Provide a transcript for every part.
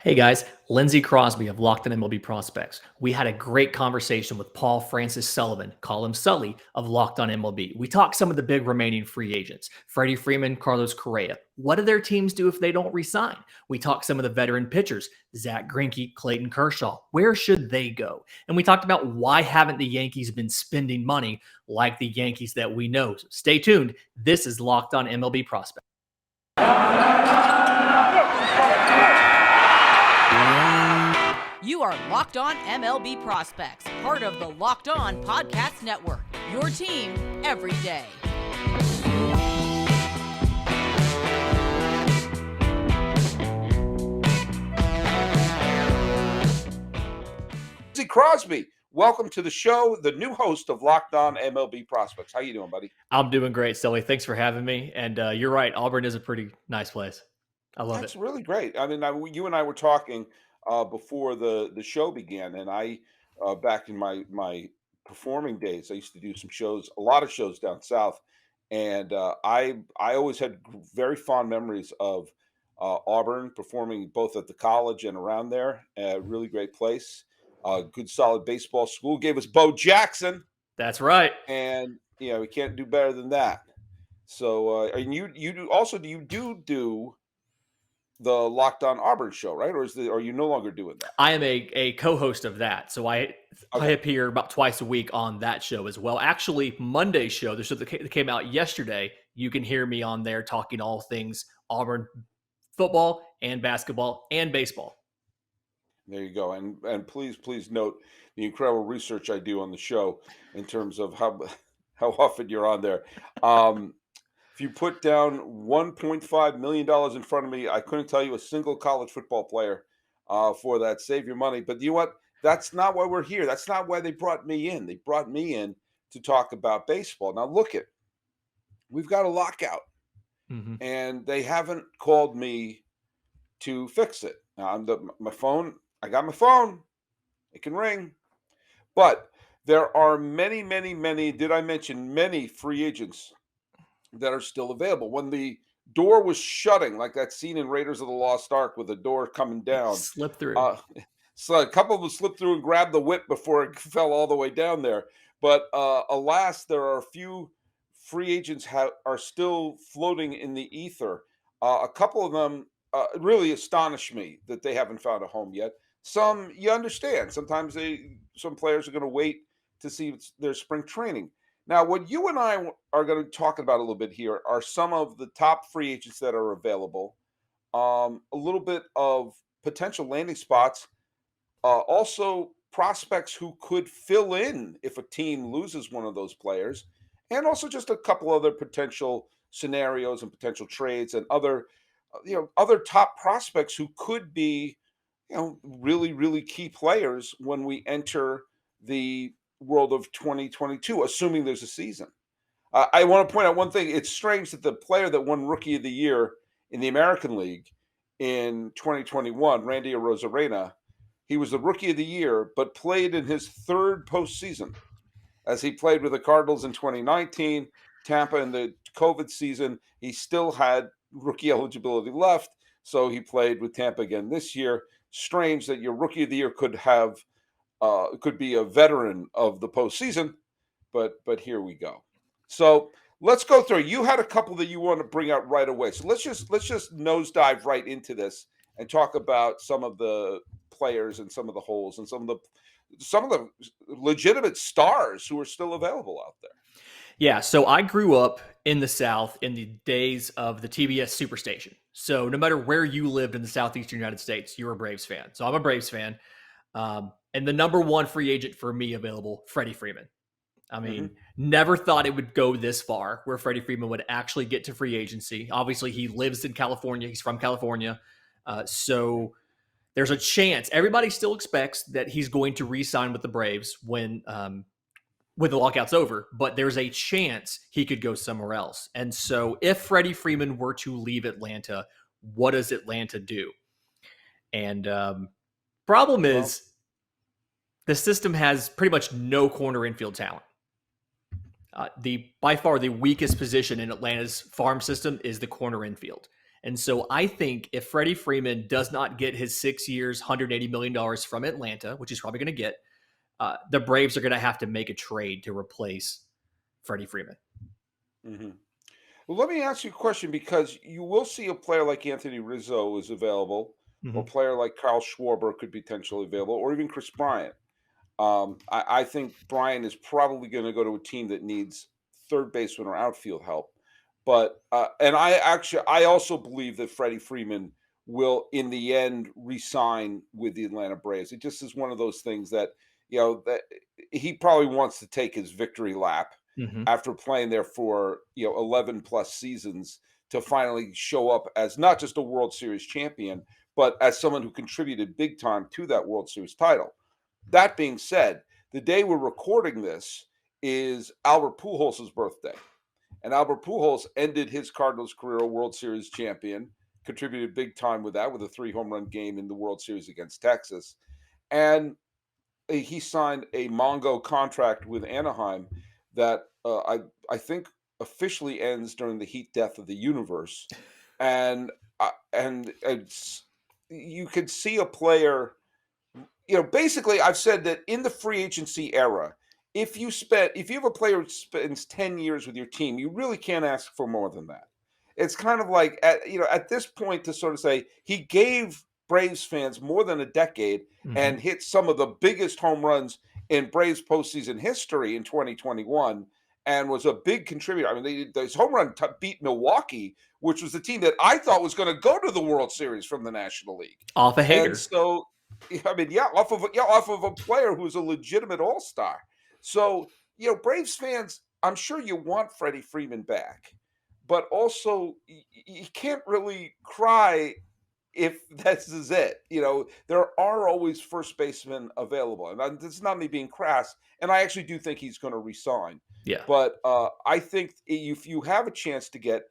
Hey guys, Lindsay Crosby of LockedOn MLB Prospects. We had a great conversation with Paul Francis Sullivan, call him Sully, of LockedOn MLB. We talked some of the big remaining free agents, Freddie Freeman, Carlos Correa. What do their teams do if they don't resign? We talked some of the veteran pitchers, Zach Greinke, Clayton Kershaw. Where should they go? And we talked about why haven't the Yankees been spending money like the Yankees that we know. So stay tuned. This is LockedOn MLB Prospects. You are Locked On MLB Prospects, part of the Locked On Podcast Network, your team every day. Yusei Crosby, welcome to the show, the new host of Locked On MLB Prospects. How you doing, buddy? I'm doing great, Sully. Thanks for having me. And you're right, Auburn is a pretty nice place. I love That's it. really great. I mean, you and I were talking before the show began, and I back in my performing days, I used to do some shows, a lot of shows down south, and I always had very fond memories of Auburn performing both at the college and around there. Really great place, good solid baseball school. Gave us Bo Jackson, That's right. and we can't do better than that. So, and you do also do the Locked On Auburn show, right? Or are you no longer doing that? I am a co-host of that. So I Okay. appear about twice a week on that show as well. Actually, Monday's show, the show that came out yesterday, you can hear me on there talking all things Auburn football and basketball and baseball. There you go. And please note the incredible research I do on the show in terms of how often you're on there. If you put down $1.5 million in front of me, I couldn't tell you a single college football player for that. Save your money. But you know what? That's not why we're here. That's not why they brought me in. They brought me in to talk about baseball. Now, look it. We've got a lockout, Mm-hmm. and they haven't called me to fix it. Now, my phone, I got my phone. It can ring. But there are many, did I mention many free agents that are still available? When the door was shutting, like that scene in Raiders of the Lost Ark with the door coming down, Slip through. so a couple of them slipped through and grabbed the whip before it fell all the way down there. But alas, there are a few free agents are still floating in the ether. A couple of them really astonish me that they haven't found a home yet. Some, you understand, sometimes some players are going to wait to see their spring training. Now, what you and I are going to talk about a little bit here are some of the top free agents that are available, a little bit of potential landing spots, also prospects who could fill in if a team loses one of those players, and also just a couple other potential scenarios and potential trades and other top prospects who could be really key players when we enter the world of 2022, assuming there's a season. I want to point out one thing. It's strange that the player that won Rookie of the Year in the American League in 2021, Randy Arozarena, he was the Rookie of the Year, but played in his third postseason, as he played with the Cardinals in 2019, Tampa in the COVID season. He still had rookie eligibility left, so he played with Tampa again this year. Strange that your Rookie of the Year could be a veteran of the postseason, but here we go. So let's go through. You had a couple that you want to bring out right away. So let's just nosedive right into this and talk about some of the players and some of the holes and some of the legitimate stars who are still available out there. Yeah, so I grew up in the South in the days of the TBS Superstation. So no matter where you lived in the Southeastern United States, you were a Braves fan. So I'm a Braves fan. And the number one free agent for me available, Freddie Freeman. I mean, never thought it would go this far where Freddie Freeman would actually get to free agency. Obviously, he lives in California. He's from California. So there's a chance. Everybody still expects that he's going to re-sign with the Braves when the lockout's over, but there's a chance he could go somewhere else. And so if Freddie Freeman were to leave Atlanta, what does Atlanta do? And problem is the system has pretty much no corner infield talent. By far the weakest position in Atlanta's farm system is the corner infield. And so I think if Freddie Freeman does not get his 6 years, $180 million from Atlanta, which he's probably going to get, the Braves are going to have to make a trade to replace Freddie Freeman. Mm-hmm. Well, let me ask you a question, because you will see a player like Anthony Rizzo is available, or a player like Kyle Schwarber could be potentially available, or even Chris Bryant. I think Bryant is probably going to go to a team that needs third baseman or outfield help. But and I also believe that Freddie Freeman will, in the end, re-sign with the Atlanta Braves. It just is one of those things that, that he probably wants to take his victory lap Mm-hmm. after playing there for 11 plus seasons, to finally show up as not just a World Series champion, but as someone who contributed big time to that World Series title. That being said, the day we're recording this is Albert Pujols' birthday. And Albert Pujols ended his Cardinals career a World Series champion, contributed big time with that, with a 3-home-run game in the World Series against Texas. And he signed a Mongo contract with Anaheim that I think officially ends during the heat death of the universe. And you could see a player, basically, I've said that in the free agency era, if you have a player who spends 10 years with your team, you really can't ask for more than that. It's kind of like, at this point, to sort of say he gave Braves fans more than a decade and hit some of the biggest home runs in Braves postseason history in 2021, and was a big contributor. I mean, his home run beat Milwaukee, which was the team that I thought was going to go to the World Series from the National League. Off a hater. And so, I mean, off of a player who's a legitimate all-star. So, Braves fans, I'm sure you want Freddie Freeman back, but also you can't really cry if this is it. There are always first basemen available, and this is not me being crass. And I actually do think he's going to resign. Yeah. But I think if you have a chance to get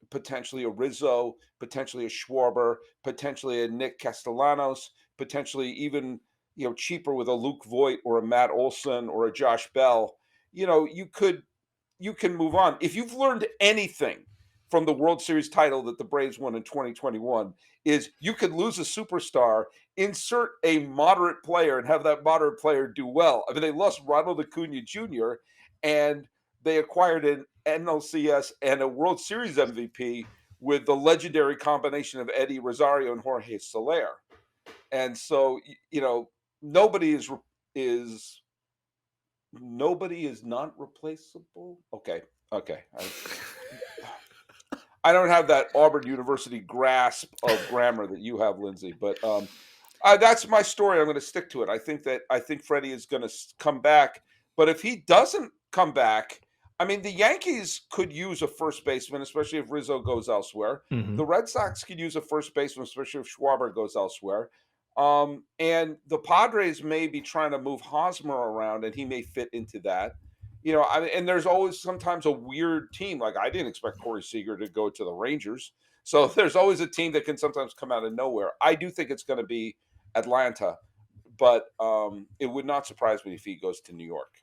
potentially a Rizzo, potentially a Schwarber, potentially a Nick Castellanos, potentially even cheaper with a Luke Voit or a Matt Olson or a Josh Bell, you can move on. If you've learned anything from the World Series title that the Braves won in 2021, is you could lose a superstar, insert a moderate player, and have that moderate player do well. I mean, they lost Ronald Acuna Jr., and they acquired an NLCS and a World Series MVP with the legendary combination of Eddie Rosario and Jorge Soler. And so, nobody is not replaceable. Okay. I don't have that Auburn University grasp of grammar that you have, Lindsay, but that's my story. I'm going to stick to it. I think Freddie is going to come back, but if he doesn't come back, I mean, the Yankees could use a first baseman, especially if Rizzo goes elsewhere. Mm-hmm. The Red Sox could use a first baseman, especially if Schwarber goes elsewhere. And the Padres may be trying to move Hosmer around, and he may fit into that. And there's always sometimes a weird team. Like, I didn't expect Corey Seager to go to the Rangers. So there's always a team that can sometimes come out of nowhere. I do think it's going to be Atlanta, but it would not surprise me if he goes to New York.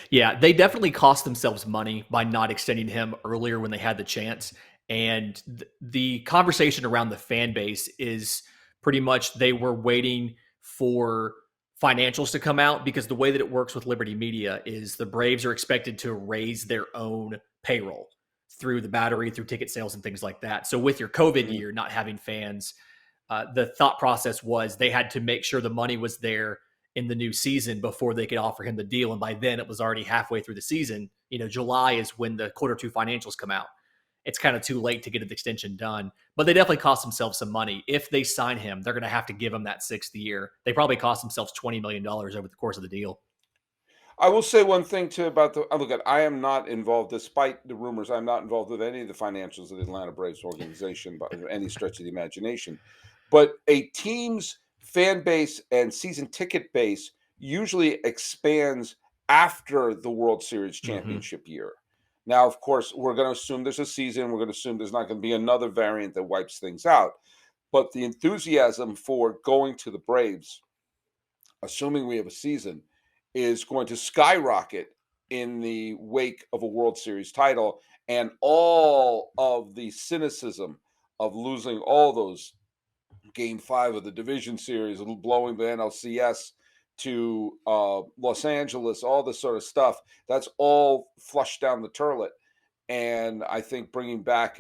Yeah, they definitely cost themselves money by not extending him earlier when they had the chance. And the conversation around the fan base is pretty much they were waiting for financials to come out, because the way that it works with Liberty Media is the Braves are expected to raise their own payroll through the battery, through ticket sales and things like that. So with your COVID year, not having fans, the thought process was they had to make sure the money was there in the new season before they could offer him the deal. And by then it was already halfway through the season. July is when the Q2 financials come out. It's kind of too late to get an extension done, but they definitely cost themselves some money. If they sign him, they're going to have to give him that 6th year. They probably cost themselves $20 million over the course of the deal. I will say one thing too about I am not involved, despite the rumors, I'm not involved with any of the financials of the Atlanta Braves organization by any stretch of the imagination. But a team's fan base and season ticket base usually expands after the World Series championship year. Now, of course, we're going to assume there's a season. We're going to assume there's not going to be another variant that wipes things out. But the enthusiasm for going to the Braves, assuming we have a season, is going to skyrocket in the wake of a World Series title. And all of the cynicism of losing all those Game 5 of the division series, blowing the NLCS to Los Angeles, all this sort of stuff. That's all flushed down the toilet. And I think bringing back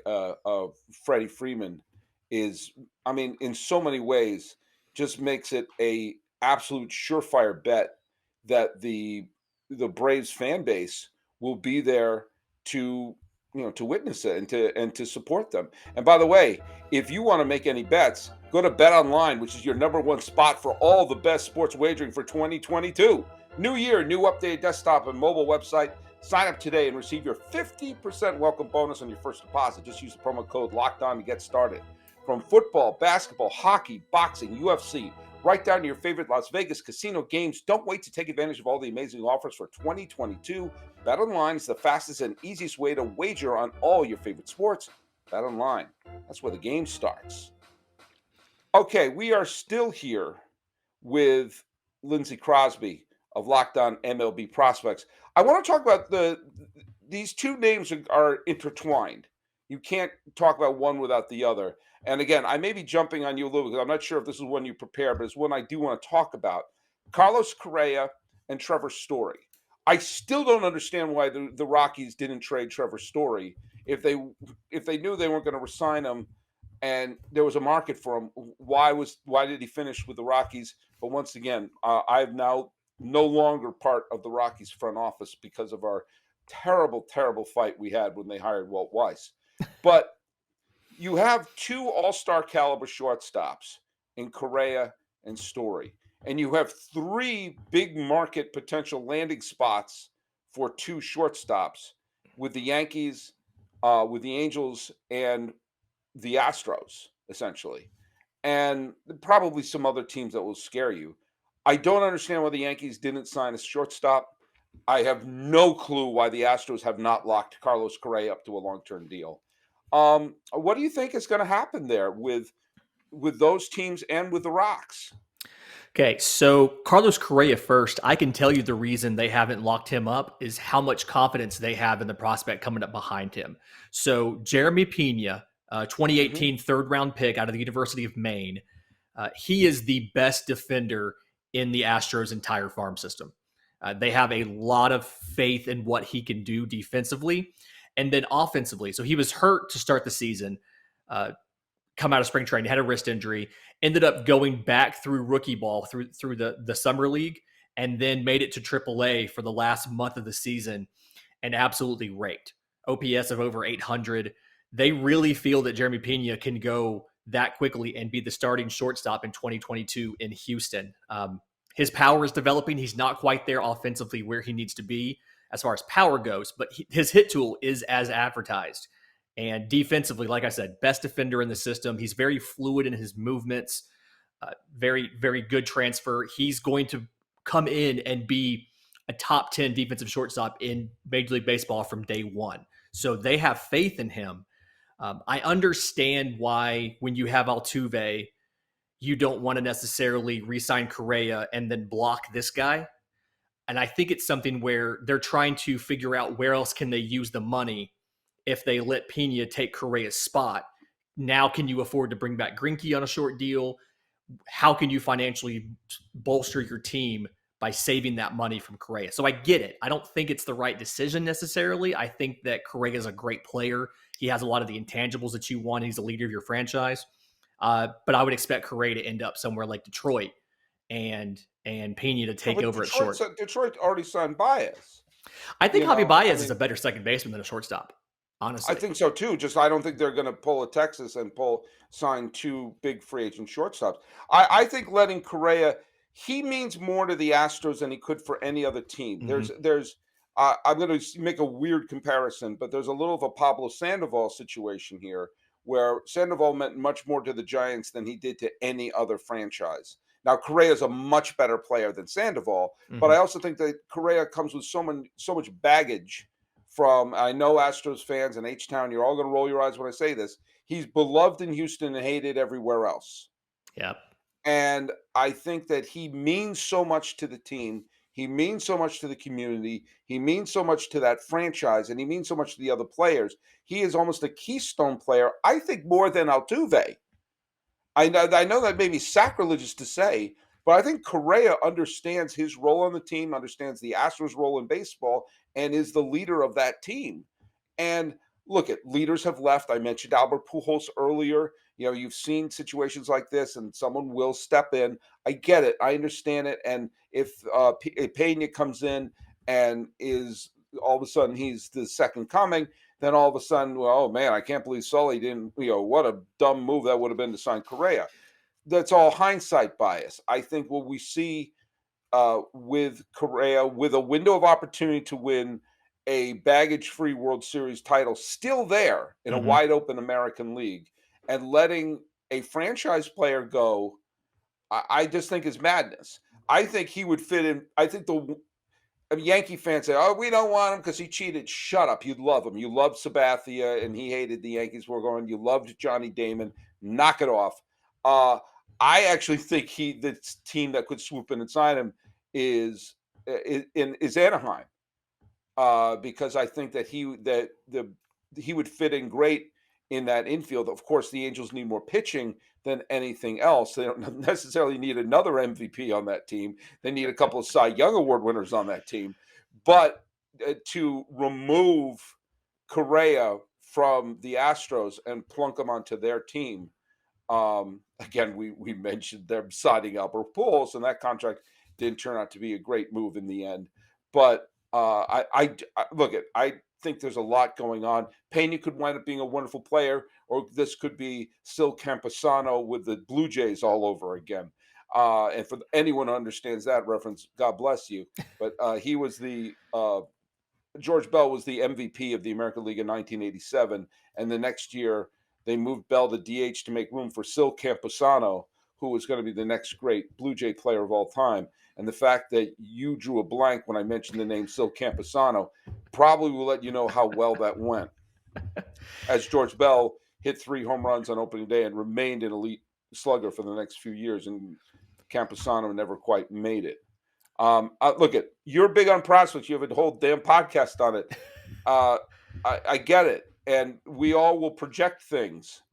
Freddie Freeman is, I mean, in so many ways, just makes it a absolute surefire bet that the Braves fan base will be there to to witness it and to support them. And by the way, if you want to make any bets, go to BetOnline, which is your number one spot for all the best sports wagering for 2022. New year, new updated desktop and mobile website. Sign up today and receive your 50% welcome bonus on your first deposit. Just use the promo code LOCKEDON to get started. From football, basketball, hockey, boxing, UFC, right down to your favorite Las Vegas casino games. Don't wait to take advantage of all the amazing offers for 2022. BetOnline is the fastest and easiest way to wager on all your favorite sports. BetOnline, that's where the game starts. Okay, we are still here with Lindsay Crosby of LockedOn MLB Prospects. I want to talk about these two names are intertwined. You can't talk about one without the other. And again, I may be jumping on you a little because I'm not sure if this is one you prepare, but it's one I do want to talk about. Carlos Correa and Trevor Story. I still don't understand why the Rockies didn't trade Trevor Story if they knew they weren't going to resign him and there was a market for him. Why did he finish with the Rockies? But once again, I'm now no longer part of the Rockies front office because of our terrible, terrible fight we had when they hired Walt Weiss. But you have two all-star caliber shortstops in Correa and Story, and you have three big market potential landing spots for two shortstops with the Yankees, with the Angels, and the Astros, essentially, and probably some other teams that will scare you. I don't understand why the Yankees didn't sign a shortstop. I have no clue why the Astros have not locked Carlos Correa up to a long-term deal. What do you think is going to happen there with those teams and with the Rocks? Okay, so Carlos Correa first, I can tell you the reason they haven't locked him up is how much confidence they have in the prospect coming up behind him. So Jeremy Pena, 2018 third round pick out of the University of Maine, he is the best defender in the Astros' entire farm system. They have a lot of faith in what he can do defensively and then offensively. So he was hurt to start the season, come out of spring training, had a wrist injury, ended up going back through rookie ball through the summer league, and then made it to AAA for the last month of the season and absolutely raked. OPS of over 800. They really feel that Jeremy Pena can go that quickly and be the starting shortstop in 2022 in Houston. His power is developing. He's not quite there offensively where he needs to be as far as power goes, but his hit tool is as advertised. And defensively, like I said, best defender in the system. He's very fluid in his movements, very, very good transfer. He's going to come in and be a top 10 defensive shortstop in Major League Baseball from day one. So they have faith in him. I understand why when you have Altuve, you don't want to necessarily re-sign Correa and then block this guy. And I think it's something where they're trying to figure out where else can they use the money if they let Pena take Correa's spot. Now, can you afford to bring back Greinke on a short deal? How can you financially bolster your team by saving that money from Correa? So I get it. I don't think it's the right decision necessarily. I think that Correa is a great player. He has a lot of the intangibles that you want. He's the leader of your franchise. But I would expect Correa to end up somewhere like Detroit and Pena to take over at short. Detroit already signed Baez. I think Javi Baez is a better second baseman than a shortstop. Honestly, I think so too. Just I don't think they're going to pull a Texas and sign two big free agent shortstops. I think letting Correa, he means more to the Astros than he could for any other team. There's I'm going to make a weird comparison, but there's a little of a Pablo Sandoval situation here where Sandoval meant much more to the Giants than he did to any other franchise. Now, Correa is a much better player than Sandoval, but I also think that Correa comes with so much baggage from, I know Astros fans in H-Town, you're all going to roll your eyes when I say this. He's beloved in Houston and hated everywhere else. Yep. And I think that he means so much to the team. He means so much to the community. He means so much to that franchise, and he means so much to the other players. He is almost a keystone player, I think, more than Altuve. I know that may be sacrilegious to say, but I think Correa understands his role on the team, understands the Astros' role in baseball, and is the leader of that team. And look, at leaders have left. I mentioned Albert Pujols earlier. You've seen situations like this, and someone will step in. I get it. I understand it. And if Pena comes in and is all of a sudden he's the second coming, then all of a sudden, well, oh man, I can't believe Sully didn't, what a dumb move that would have been to sign Correa. That's all hindsight bias. I think what we see with Correa, with a window of opportunity to win a baggage-free World Series title still there in a wide open American League, and letting a franchise player go, I just think is madness. I think he would fit in. I think Yankee fans say, "Oh, we don't want him because he cheated." Shut up! You love him. You loved Sabathia, and he hated the Yankees were going. You loved Johnny Damon. Knock it off. I actually think the team that could swoop in and sign him is Anaheim, because I think that he would fit in great in that infield. Of course, the Angels need more pitching than anything else. They don't necessarily need another MVP on that team. They need a couple of Cy Young Award winners on that team. But to remove Correa from the Astros and plunk him onto their team, again, we mentioned them signing Albert Pujols, and that contract didn't turn out to be a great move in the end. But I think there's a lot going on. Pena could wind up being a wonderful player, or this could be Sil Campusano with the Blue Jays all over again. And for anyone who understands that reference, God bless you. But he was George Bell was the MVP of the American League in 1987, and the next year they moved Bell to DH to make room for Sil Campusano, who was going to be the next great Blue Jay player of all time. And the fact that you drew a blank when I mentioned the name Sil Campusano probably will let you know how well that went. As George Bell hit 3 home runs on opening day and remained an elite slugger for the next few years, and Campusano never quite made it. Look, you're big on prospects. You have a whole damn podcast on it. I get it. And we all will project things.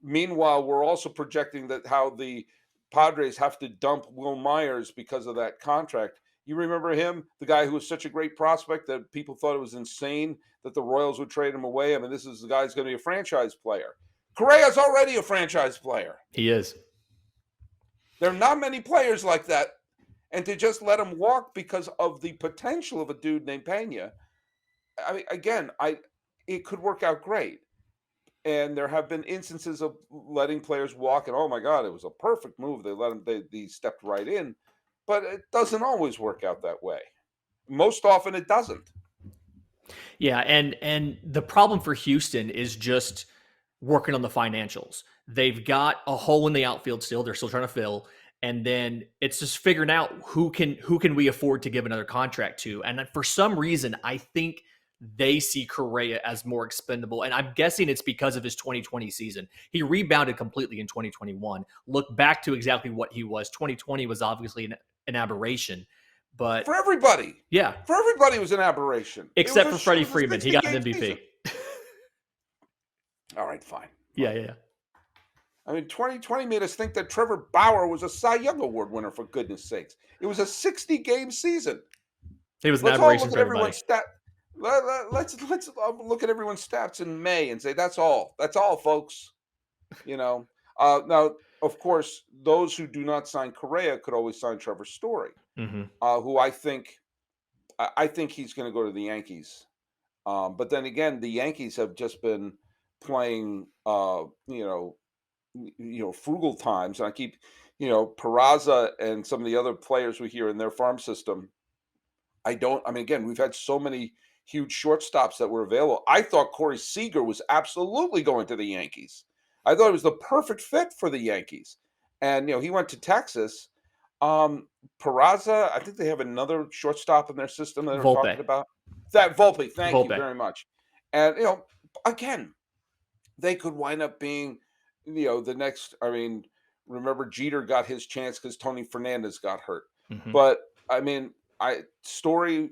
Meanwhile, we're also projecting that how the Padres have to dump Will Myers because of that contract. You remember him, the guy who was such a great prospect that people thought it was insane that the Royals would trade him away. I mean, this is the guy who's going to be a franchise player. Correa's already a franchise player. He is. There are not many players like that. And to just let him walk because of the potential of a dude named Pena, I mean, again, it could work out great. And there have been instances of letting players walk, and oh my God, it was a perfect move. They let him; they stepped right in, but it doesn't always work out that way. Most often, it doesn't. Yeah, and the problem for Houston is just working on the financials. They've got a hole in the outfield still; they're still trying to fill, and then it's just figuring out who can we afford to give another contract to. And for some reason, I think they see Correa as more expendable. And I'm guessing it's because of his 2020 season. He rebounded completely in 2021. Look back to exactly what he was. 2020 was obviously an aberration. But for everybody. Yeah. For everybody it was an aberration. Except for Freddie Freeman. He got an MVP. All right, fine. Yeah. I mean, 2020 made us think that Trevor Bauer was a Cy Young Award winner, for goodness sakes. It was a 60-game season. It was an aberration for everybody. Let's look at everyone's stats in May and say that's all. That's all, folks. Now, of course, those who do not sign Correa could always sign Trevor Story, who I think he's going to go to the Yankees. But then again, the Yankees have just been playing, frugal times, and I keep, Peraza and some of the other players we hear in their farm system. Again, we've had so many huge shortstops that were available. I thought Corey Seager was absolutely going to the Yankees. I thought it was the perfect fit for the Yankees. And, he went to Texas. Peraza, I think they have another shortstop in their system that they're talking about. That Volpe, thank you very much. And, again, they could wind up being, the next, remember Jeter got his chance because Tony Fernandez got hurt. But, Story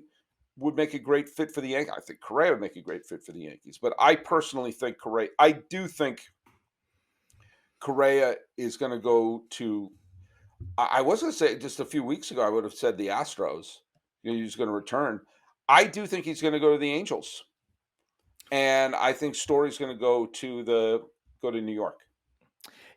would make a great fit for the Yankees. I think Correa would make a great fit for the Yankees. But I personally think Correa. I do think Correa is going to go to. I was going to say just a few weeks ago, I would have said the Astros. He's going to return. I do think he's going to go to the Angels, and I think Story's going to go to New York.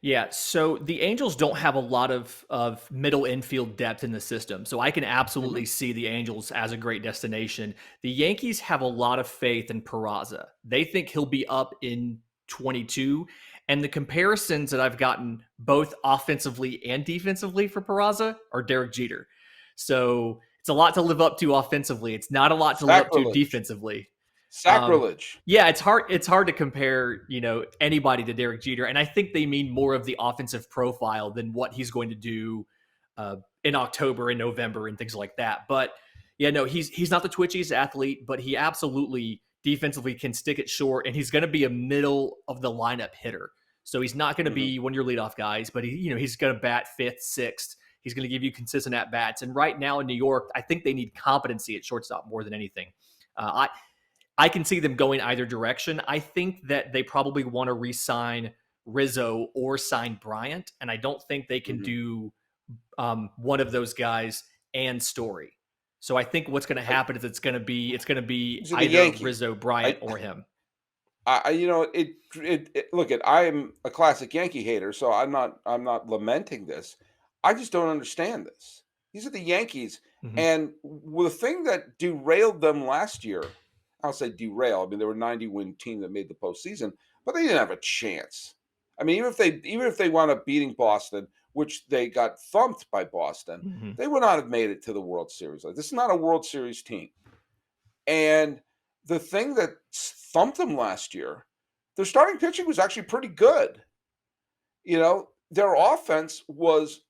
Yeah, so the Angels don't have a lot of middle infield depth in the system. So I can absolutely see the Angels as a great destination. The Yankees have a lot of faith in Peraza. They think he'll be up in 22. And the comparisons that I've gotten both offensively and defensively for Peraza are Derek Jeter. So it's a lot to live up to offensively. It's not a lot to live up to defensively. Sacrilege. Yeah, it's hard. It's hard to compare, anybody to Derek Jeter, and I think they mean more of the offensive profile than what he's going to do in October and November and things like that. But yeah, no, he's not the twitchiest athlete, but he absolutely defensively can stick it short, and he's going to be a middle of the lineup hitter. So he's not going to be one of your leadoff guys, but he's going to bat fifth, sixth. He's going to give you consistent at bats. And right now in New York, I think they need competency at shortstop more than anything. I can see them going either direction. I think that they probably want to re-sign Rizzo or sign Bryant, and I don't think they can do one of those guys and Story. So I think what's going to happen is it's going to be either Rizzo, Bryant, or him. Look, I am a classic Yankee hater, so I'm not lamenting this. I just don't understand this. These are the Yankees, and the thing that derailed them last year. I'll say derail. I mean, they were a 90-win team that made the postseason, but they didn't have a chance. I mean, even if they wound up beating Boston, which they got thumped by Boston, they would not have made it to the World Series. Like, this is not a World Series team. And the thing that thumped them last year, their starting pitching was actually pretty good. Their offense was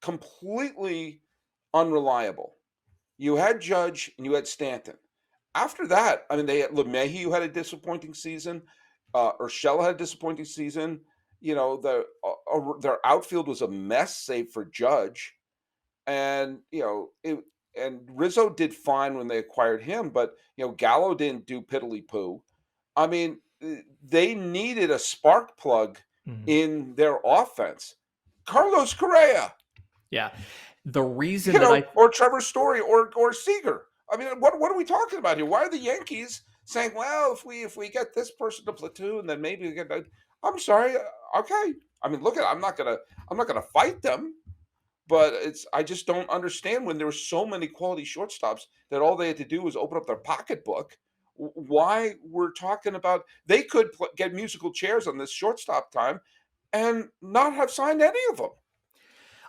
completely unreliable. You had Judge and you had Stanton. After that, I mean, they had LeMahieu, who had a disappointing season. Urshela had a disappointing season. Their outfield was a mess, save for Judge. And and Rizzo did fine when they acquired him, but Gallo didn't do piddly poo. I mean, they needed a spark plug in their offense. Carlos Correa. Yeah, the reason or Trevor Story or Seager. I mean, what are we talking about here? Why are the Yankees saying, "Well, if we get this person to platoon, then maybe we get"? I'm sorry. Okay. I mean, look, I'm not gonna fight them, but I just don't understand when there were so many quality shortstops that all they had to do was open up their pocketbook. Why we're talking about they could get musical chairs on this shortstop time and not have signed any of them.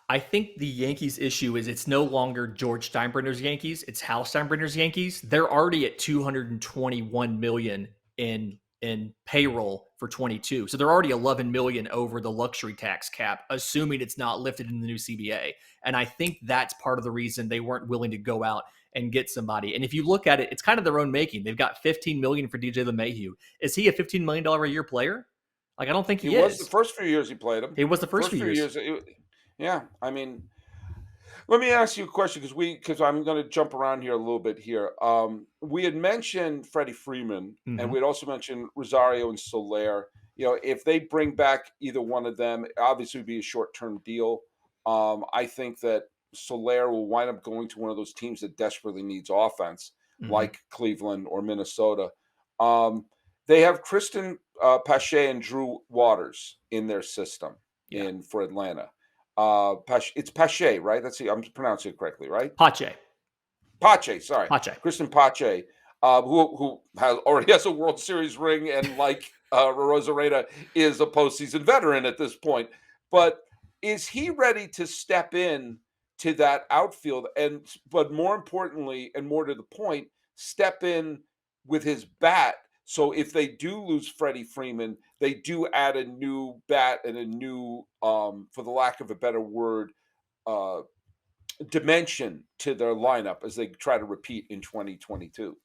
I think the Yankees issue is it's no longer George Steinbrenner's Yankees. It's Hal Steinbrenner's Yankees. They're already at $221 million in payroll for 22. So they're already 11 million over the luxury tax cap, assuming it's not lifted in the new CBA. And I think that's part of the reason they weren't willing to go out and get somebody. And if you look at it, it's kind of their own making. They've got 15 million for DJ LeMahieu. Is he a $15 million a year player? Like, I don't think he is. Was the first few years he played him. He was the first few years. Yeah, I mean, let me ask you a question because I'm going to jump around here a little bit here. We had mentioned Freddie Freeman, and we had also mentioned Rosario and Soler. If they bring back either one of them, obviously it would be a short-term deal. I think that Soler will wind up going to one of those teams that desperately needs offense, like Cleveland or Minnesota. They have Kristen Pache and Drew Waters in their system for Atlanta. It's Pache, right? I'm pronouncing it correctly, right? Pache, sorry. Pache. Kristen Pache, who already has a World Series ring and like Rosarena is a postseason veteran at this point. But is he ready to step in to that outfield but more importantly and more to the point, step in with his bat? So if they do lose Freddie Freeman, they do add a new bat and a new, for the lack of a better word, dimension to their lineup as they try to repeat in 2022.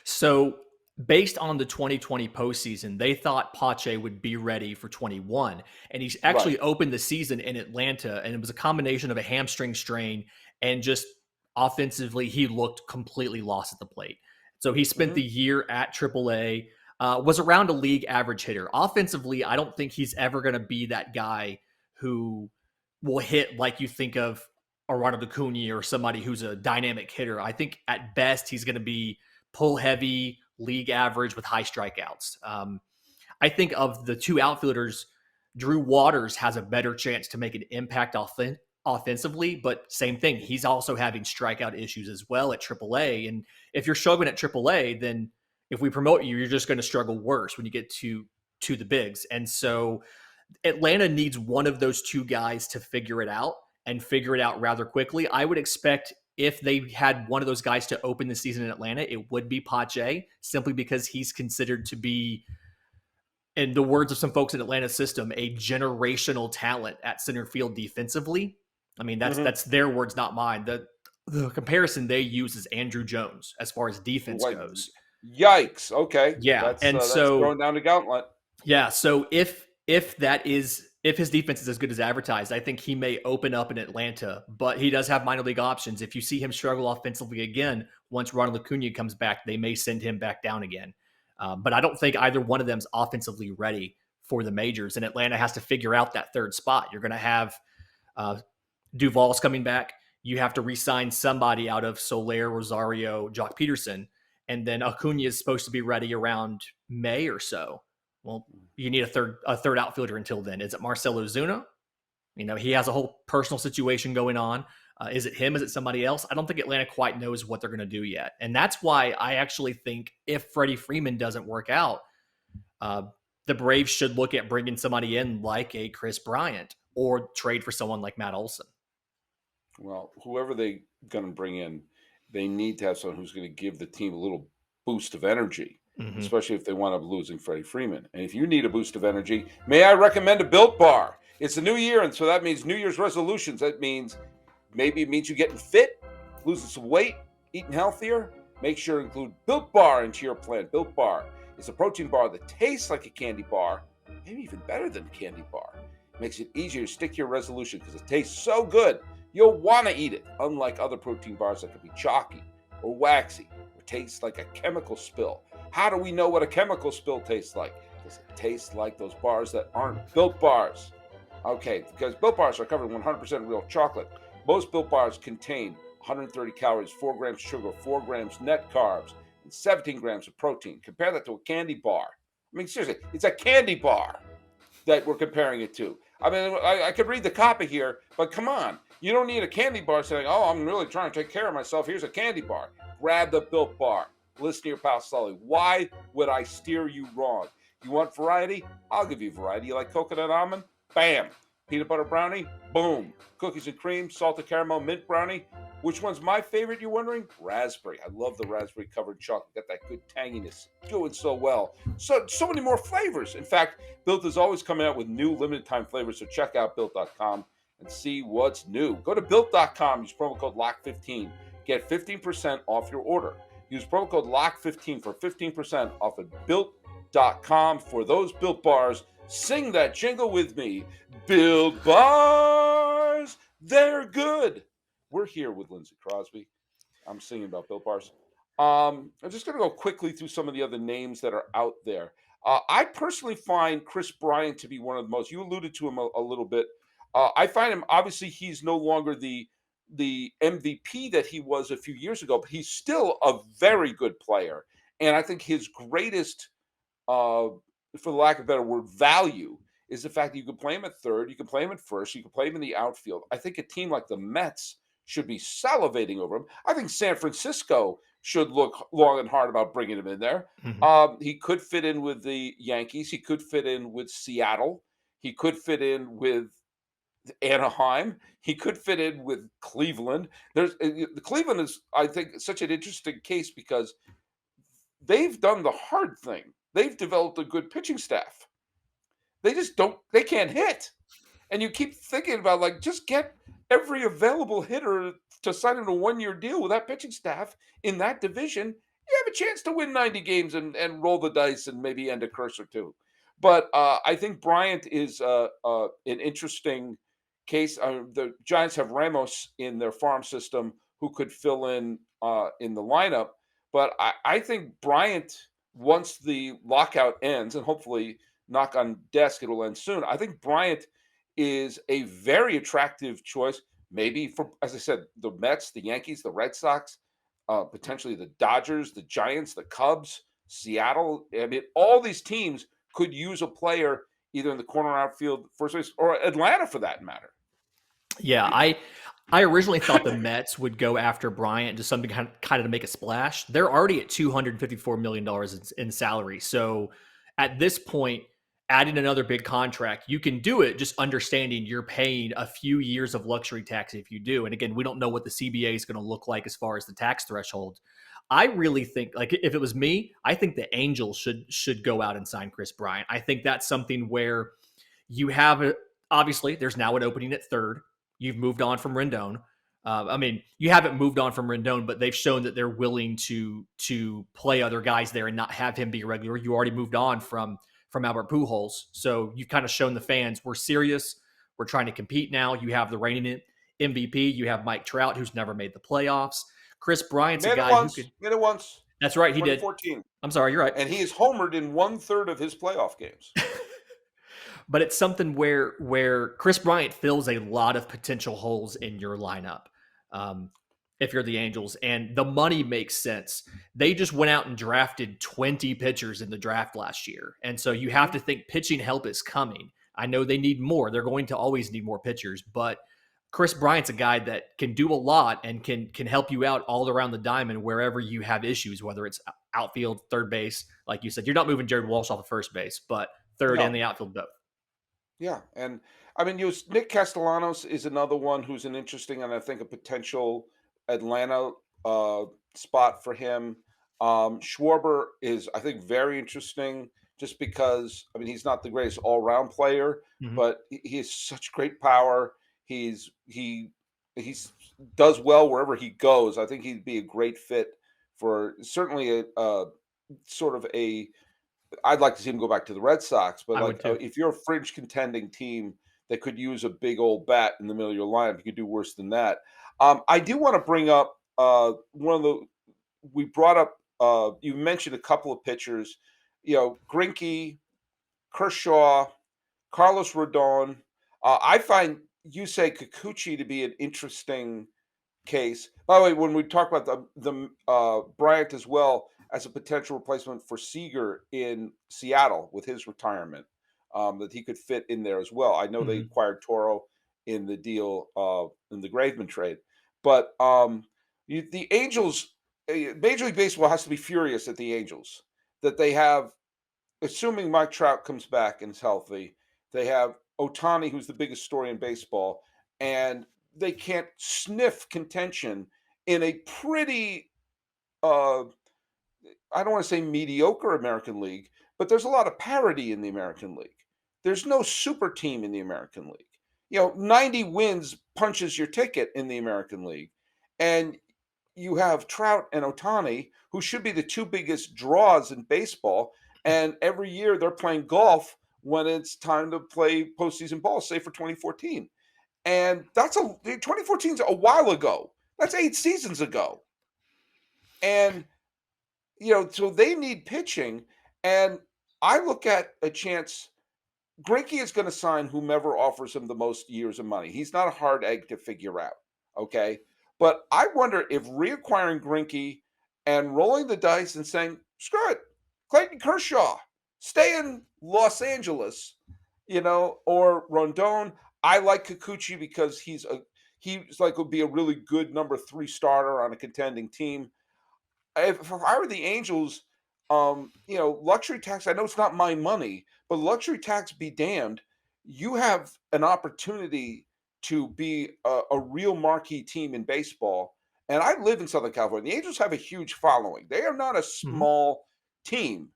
So based on the 2020 postseason, they thought Pache would be ready for 21. And he's actually opened the season in Atlanta, and it was a combination of a hamstring strain and just offensively, he looked completely lost at the plate. So he spent the year at AAA, was around a league average hitter. Offensively, I don't think he's ever going to be that guy who will hit like you think of a Ronald Acuna or somebody who's a dynamic hitter. I think at best he's going to be pull heavy, league average with high strikeouts. I think of the two outfielders, Drew Waters has a better chance to make an impact offensively, but same thing. He's also having strikeout issues as well at AAA. And if you're struggling at AAA, then if we promote you, you're just going to struggle worse when you get to the bigs. And so Atlanta needs one of those two guys to figure it out and figure it out rather quickly. I would expect if they had one of those guys to open the season in Atlanta, it would be Pache, simply because he's considered to be, in the words of some folks in Atlanta's system, a generational talent at center field defensively. I mean, that's their words, not mine. The comparison they use is Andrew Jones as far as defense goes. Yikes. Okay. Yeah. That's throwing down the gauntlet. Yeah. So if his defense is as good as advertised, I think he may open up in Atlanta, but he does have minor league options. If you see him struggle offensively again, once Ronald Acuna comes back, they may send him back down again. But I don't think either one of them is offensively ready for the majors, and Atlanta has to figure out that third spot. You're going to have Duvall's coming back. You have to re-sign somebody out of Soler, Rosario, Jock Peterson, and then Acuna is supposed to be ready around May or so. Well, you need a third outfielder until then. Is it Marcell Ozuna? He has a whole personal situation going on. Is it him? Is it somebody else? I don't think Atlanta quite knows what they're going to do yet. And that's why I actually think if Freddie Freeman doesn't work out, the Braves should look at bringing somebody in like a Chris Bryant or trade for someone like Matt Olson. Well, whoever they're going to bring in, they need to have someone who's going to give the team a little boost of energy, especially if they wind up losing Freddie Freeman. And if you need a boost of energy, may I recommend a Built Bar? It's a new year, and so that means New Year's resolutions. That means maybe it means you getting fit, losing some weight, eating healthier. Make sure to include Built Bar into your plan. Built Bar is a protein bar that tastes like a candy bar, maybe even better than a candy bar. It makes it easier to stick to your resolution because it tastes so good, you'll want to eat it, unlike other protein bars that can be chalky or waxy or taste like a chemical spill. How do we know what a chemical spill tastes like? Because it tastes like those bars that aren't Built Bars. Okay, because Built Bars are covered in 100% real chocolate. Most Built Bars contain 130 calories, 4 grams sugar, 4 grams net carbs, and 17 grams of protein. Compare that to a candy bar. I mean, seriously, it's a candy bar that we're comparing it to. I mean, I could read the copy here, but come on. You don't need a candy bar saying, oh, I'm really trying to take care of myself. Here's a candy bar. Grab the Built Bar. Listen to your pal Sully. Why would I steer you wrong? You want variety? I'll give you variety. You like coconut almond? Bam. Peanut butter brownie? Boom. Cookies and cream, salted caramel, mint brownie. Which one's my favorite, you're wondering? Raspberry. I love the raspberry covered chocolate. Got that good tanginess. Doing so well. So many more flavors. In fact, Built is always coming out with new limited time flavors. So check out Built.com and see what's new. Go to Built.com. Use promo code LOCK15. Get 15% off your order. Use promo code LOCK15 for 15% off at Built.com for those Built Bars. Sing that jingle with me. Built Bars, they're good. We're here with Lindsay Crosby. I'm singing about Built Bars. I'm just going to go quickly through some of the other names that are out there. I personally find Chris Bryant to be one of the most, you alluded to him a little bit. I find him, obviously, he's no longer the MVP that he was a few years ago, but he's still a very good player. And I think his greatest, for the lack of a better word, value is the fact that you can play him at third, you can play him at first, you can play him in the outfield. I think a team like the Mets should be salivating over him. I think San Francisco should look long and hard about bringing him in there. He could fit in with the Yankees. He could fit in with Seattle. He could fit in with Anaheim. He could fit in with Cleveland. The Cleveland is, I think, such an interesting case because they've done the hard thing. They've developed a good pitching staff. They can't hit. And you keep thinking about, like, just get every available hitter to sign in a one-year deal with that pitching staff in that division. You have a chance to win 90 games and roll the dice and maybe end a curse or two. But I think Bryant is an interesting case. The Giants have Ramos in their farm system, who could fill in the lineup. But I think Bryant, once the lockout ends, and hopefully, knock on desk, it'll end soon. I think Bryant is a very attractive choice. Maybe for, as I said, the Mets, the Yankees, the Red Sox, potentially the Dodgers, the Giants, the Cubs, Seattle. I mean, all these teams could use a player either in the corner outfield, first base, or Atlanta for that matter. Yeah, I originally thought the Mets would go after Bryant, just something kind of to make a splash. They're already at $254 million in salary. So at this point, adding another big contract, you can do it, just understanding you're paying a few years of luxury tax if you do. And again, we don't know what the CBA is going to look like as far as the tax threshold. I really think, like, if it was me, I think the Angels should go out and sign Chris Bryant. I think that's something where you have obviously there's now an opening at third. You've moved on from Rendon. I mean, you haven't moved on from Rendon, but they've shown that they're willing to play other guys there and not have him be a regular. You already moved on from Albert Pujols, so you've kind of shown the fans we're serious. We're trying to compete now. You have the reigning MVP. You have Mike Trout, who's never made the playoffs. Chris Bryant's a guy who could. Made it once. That's right, he did. 2014. I'm sorry, you're right. And he is homered in 1/3 of his playoff games. But it's something where Chris Bryant fills a lot of potential holes in your lineup. If you're the Angels, and the money makes sense. They just went out and drafted 20 pitchers in the draft last year. And so you have to think pitching help is coming. I know they need more. They're going to always need more pitchers, but Chris Bryant's a guy that can do a lot and can help you out all around the diamond wherever you have issues, whether it's outfield, third base. Like you said, you're not moving Jared Walsh off of first base, but third and the outfield both. Yeah, and I mean, Nick Castellanos is another one who's an interesting and I think a potential Atlanta spot for him. Schwarber is, I think, very interesting just because, I mean, he's not the greatest all-round player, but he has such great power. He does well wherever he goes. I think he'd be a great fit for certainly a sort of a. I'd like to see him go back to the Red Sox, but like if you're a fringe contending team that could use a big old bat in the middle of your lineup, you could do worse than that. I do want to bring up we brought up. You mentioned a couple of pitchers, Greinke, Kershaw, Carlos Rodon. I find Yusei Kikuchi to be an interesting case. By the way, when we talk about the Bryant as well as a potential replacement for Seager in Seattle with his retirement, that he could fit in there as well. I know they acquired Toro in the deal in the Graveman trade, but the Angels, Major League Baseball has to be furious at the Angels that they have, assuming Mike Trout comes back and is healthy, they have Ohtani, who's the biggest story in baseball, and they can't sniff contention in a pretty, I don't want to say mediocre American League, but there's a lot of parity in the American League. There's no super team in the American League. 90 wins punches your ticket in the American League. And you have Trout and Ohtani, who should be the two biggest draws in baseball. And every year they're playing golf when it's time to play postseason ball, say for 2014. And 2014 is a while ago. That's 8 seasons ago. And, so they need pitching. And I look at a chance. Greinke is going to sign whomever offers him the most years of money. He's not a hard egg to figure out. Okay. But I wonder if reacquiring Greinke and rolling the dice and saying, screw it, Clayton Kershaw, stay in Los Angeles, or Rondon. I like Kikuchi because he's would be a really good number 3 starter on a contending team. If I were the Angels, luxury tax, I know it's not my money, but luxury tax be damned. You have an opportunity to be a real marquee team in baseball. And I live in Southern California. The Angels have a huge following. They are not a small team.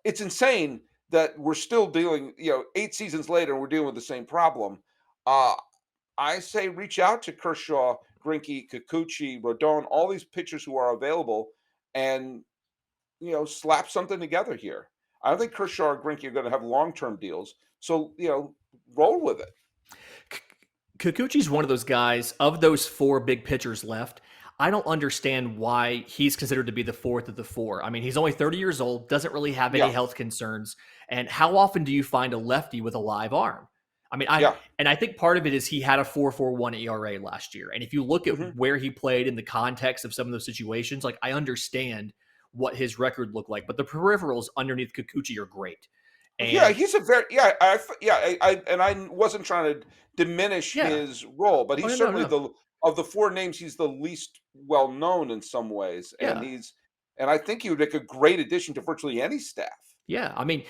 It's insane that we're still dealing, 8 seasons later, and we're dealing with the same problem. I say reach out to Kershaw, Greinke, Kikuchi, Rodon, all these pitchers who are available, and slap something together here. I don't think Kershaw or Greinke are going to have long-term deals, so roll with it. Kikuchi's one of those guys, of those four big pitchers left, I don't understand why he's considered to be the fourth of the four. I mean, he's only 30 years old, doesn't really have any Yeah, health concerns. And how often do you find a lefty with a live arm? I mean, yeah. I think part of it is he had a 4.41 ERA last year. And if you look at Hmm. where he played in the context of some of those situations, like I understand what his record looked like, but the peripherals underneath Kikuchi are great. Yeah, And he's a very and I wasn't trying to diminish yeah, his role, but oh he's no, certainly no, the of the four names, he's the least well known in some ways, and yeah, I think he would make a great addition to virtually any staff. yeah. I mean,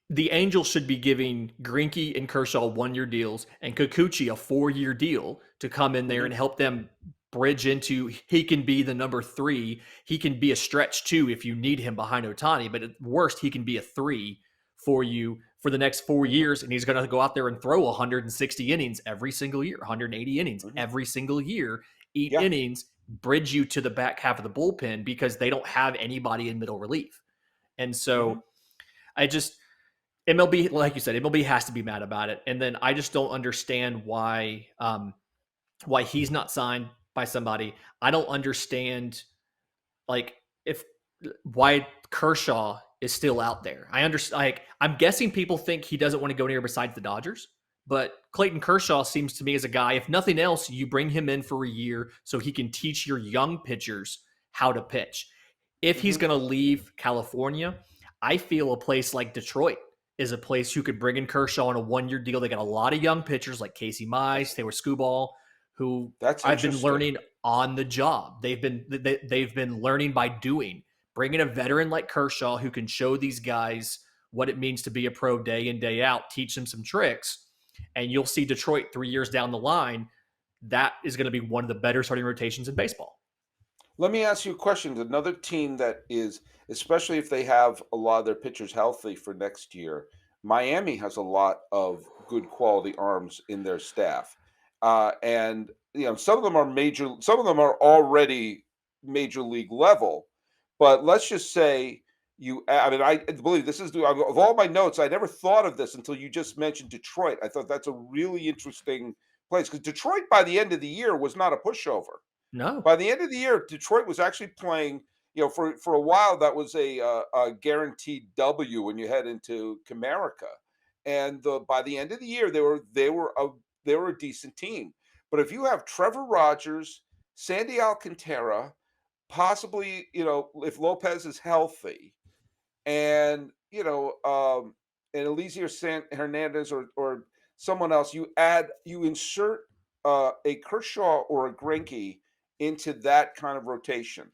the Angels should be giving Greinke and Kershaw 1-year deals and Kikuchi a 4-year deal to come in there Hmm. and help them bridge into he can be the number 3. He can be a stretch 2 if you need him behind Otani, but at worst, he can be a 3 for you for the next 4 Hmm. years. And he's going to go out there and throw 160 innings every single year, 180 innings Hmm. every single year, eat Yeah. innings, bridge you to the back half of the bullpen because they don't have anybody in middle relief. And Hmm. so I just, MLB, like you said, MLB has to be mad about it. And then I just don't understand why he's not signed by somebody. I don't understand like if why Kershaw is still out there. I understand. Like I'm guessing people think he doesn't want to go anywhere besides the Dodgers. But Clayton Kershaw seems to me as a guy, if nothing else, you bring him in for a year so he can teach your young pitchers how to pitch. If he's Hmm. going to leave California, I feel a place like Detroit is a place who could bring in Kershaw on a 1-year deal. They got a lot of young pitchers like Casey Mize, Taylor Skubal, who That's I've been interesting. learning on the job. They've been learning by doing. Bringing a veteran like Kershaw who can show these guys what it means to be a pro day in day out, teach them some tricks, and you'll see Detroit 3 years down the line. That is going to be one of the better starting rotations in baseball. Let me ask you a question. Another team that is, especially if they have a lot of their pitchers healthy for next year, Miami has a lot of good quality arms in their staff, and some of them are major. Some of them are already major league level, but let's just say I mean, I believe this is of all my notes. I never thought of this until you just mentioned Detroit. I thought that's a really interesting place because Detroit, by the end of the year, was not a pushover. No. By the end of the year, Detroit was actually playing. For a while that was a guaranteed W when you head into Comerica, and by the end of the year they were a decent team. But if you have Trevor Rogers, Sandy Alcantara, possibly if Lopez is healthy, and and Eliezer Hernandez or someone else, you insert a Kershaw or a Greinke into that kind of rotation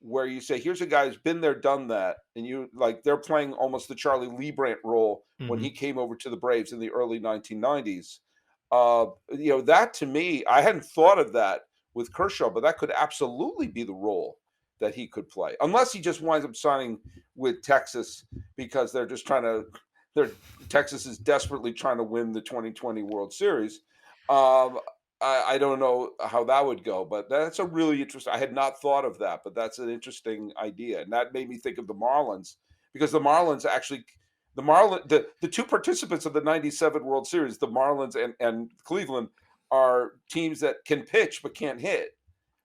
where you say, here's a guy who's been there, done that, and they're playing almost the Charlie Liebrandt role when Mm-hmm. he came over to the Braves in the early 1990s. That to me, I hadn't thought of that with Kershaw, but that could absolutely be the role that he could play, unless he just winds up signing with Texas because Texas is desperately trying to win the 2020 World Series. Um, I don't know how that would go, but that's a really interesting. I had not thought of that, but that's an interesting idea, and that made me think of the Marlins because the two participants of the '97 World Series, the Marlins and Cleveland, are teams that can pitch but can't hit.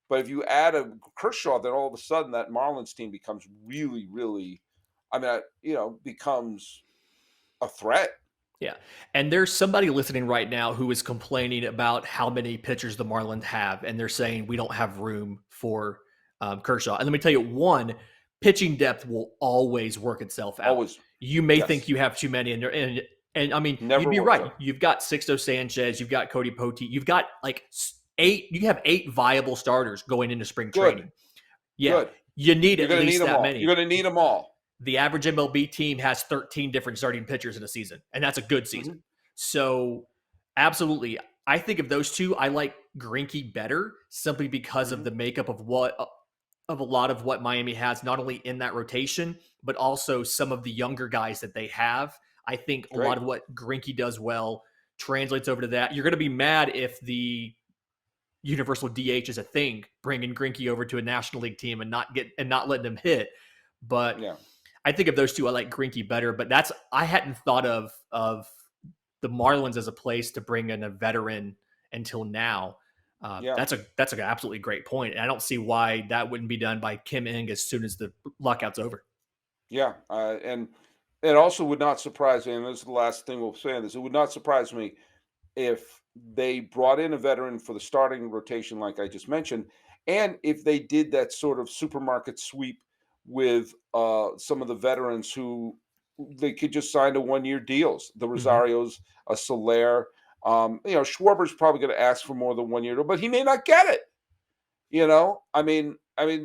But if you add a Kershaw, then all of a sudden that Marlins team becomes really, really, becomes a threat. Yeah. And there's somebody listening right now who is complaining about how many pitchers the Marlins have, and they're saying we don't have room for Kershaw. And let me tell you, one, pitching depth will always work itself out. Always, You may think yes, you have too many, and I mean, you'd never be works right. out. You've got Sixto Sanchez, you've got Cody Poteet, you've got like 8. You have 8 viable starters going into spring Good, training. Yeah, good. you need You're at going to need least them that all. many. You're going to need them all. The average MLB team has 13 different starting pitchers in a season, and that's a good season. Mhm, So, absolutely, I think of those two, I like Greinke better simply because of mhm. the makeup of a lot of what Miami has, not only in that rotation, but also some of the younger guys that they have. I think a lot Great. of what Greinke does well translates over to that. You're going to be mad if the universal DH is a thing, bringing Greinke over to a National League team and not letting him hit. But Yeah. I think of those two, I like Greinke better. But I hadn't thought of the Marlins as a place to bring in a veteran until now. Yeah. That's an absolutely great point. And I don't see why that wouldn't be done by Kim Ng as soon as the lockout's over. Yeah. And it also would not surprise me, and this is the last thing we'll say on this, it would not surprise me if they brought in a veteran for the starting rotation, like I just mentioned, and if they did that sort of supermarket sweep with some of the veterans who they could just sign to 1-year deals, the Mhm. Rosarios, a Soler. Schwarber's probably going to ask for more than 1 year, but he may not get it.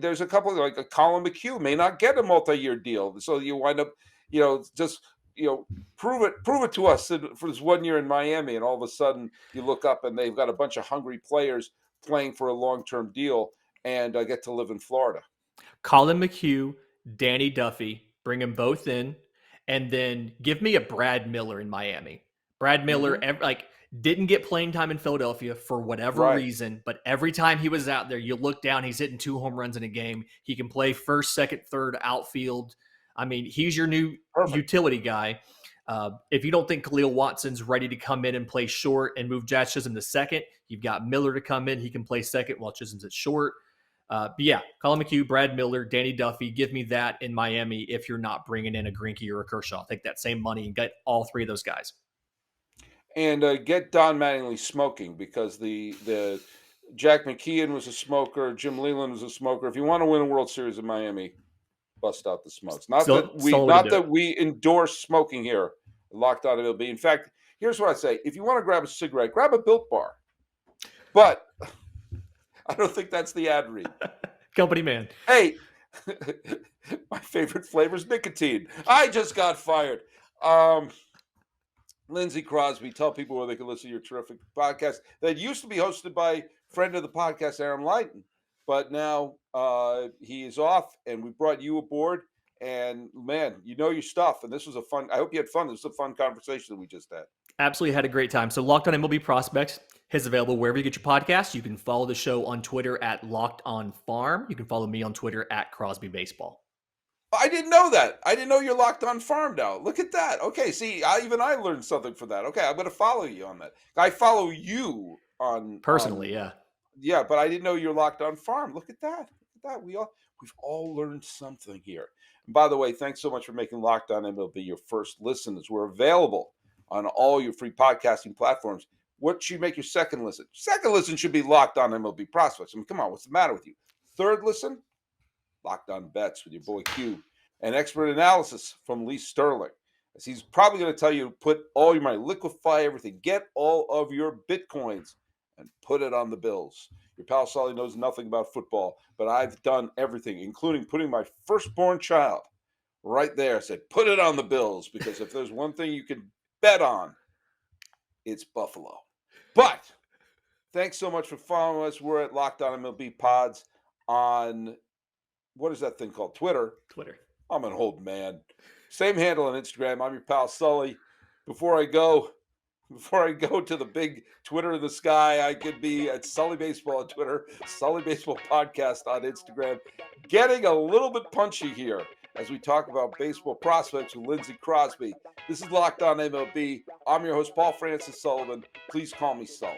There's a couple like a Colin McHugh may not get a multi-year deal, so you wind up, just prove it to us for this 1 year in Miami, and all of a sudden you look up and they've got a bunch of hungry players playing for a long-term deal, and I get to live in Florida. Colin McHugh, Danny Duffy, bring them both in, and then give me a Brad Miller in Miami. Brad Miller, Hmm. didn't get playing time in Philadelphia for whatever Right, reason, but every time he was out there, you look down, he's hitting 2 home runs in a game. He can play first, second, third, outfield. I mean, he's your new perfect. utility guy. If you don't think Khalil Watson's ready to come in and play short and move Jazz Chisholm to second, you've got Miller to come in. He can play second while Chisholm's at short. But yeah, Colin McHugh, Brad Miller, Danny Duffy, give me that in Miami if you're not bringing in a Greinke or a Kershaw. Take that same money and get all 3 of those guys. And get Don Mattingly smoking, because the Jack McKeon was a smoker, Jim Leland was a smoker. If you want to win a World Series in Miami, bust out the smokes. Not Still, that still we a way to not do it. that we endorse smoking here. Locked On MLB. In fact, here's what I say: if you want to grab a cigarette, grab a Built Bar. But I don't think that's the ad read. Company man. Hey, my favorite flavor is nicotine. I just got fired. Lindsay Crosby, tell people where they can listen to your terrific podcast that used to be hosted by friend of the podcast, Aaron Lighton. But now he is off, and we brought you aboard. And man, you know your stuff. And this was I hope you had fun. This was a fun conversation that we just had. Absolutely had a great time. So Locked On MLB Prospects is available wherever you get your podcasts. You can follow the show on Twitter at Locked On Farm. You can follow me on Twitter at Crosby Baseball. I didn't know that. I didn't know you're Locked On Farm now. Look at that. Okay, see, even I learned something from that. Okay, I'm going to follow you on that. I follow you on Personally, yeah. yeah, but I didn't know you're Locked On Farm. Look at that. Look at that. We've all learned something here. And by the way, thanks so much for making Locked On MLB your first listen, as we're available on all your free podcasting platforms. What should make your second listen? Second listen should be Locked On MLB Prospects. I mean, come on, what's the matter with you? Third listen, Locked On Bets with your boy Q, and expert analysis from Lee Sterling, as he's probably going to tell you to put all your money, liquefy everything, get all of your Bitcoins and put it on the Bills. Your pal Sully knows nothing about football, but I've done everything, including putting my firstborn child right there. I said, put it on the Bills, because if there's one thing you can bet on, it's Buffalo. But thanks so much for following us. We're at Locked On MLB Pods on, what is that thing called? Twitter. I'm an old man. Same handle on Instagram. I'm your pal Sully. Before I go to the big Twitter in the sky, I could be at Sully Baseball on Twitter, Sully Baseball Podcast on Instagram. Getting a little bit punchy here as we talk about baseball prospects with Lindsay Crosby. This is Locked On MLB. I'm your host, Paul Francis Sullivan. Please call me Sully.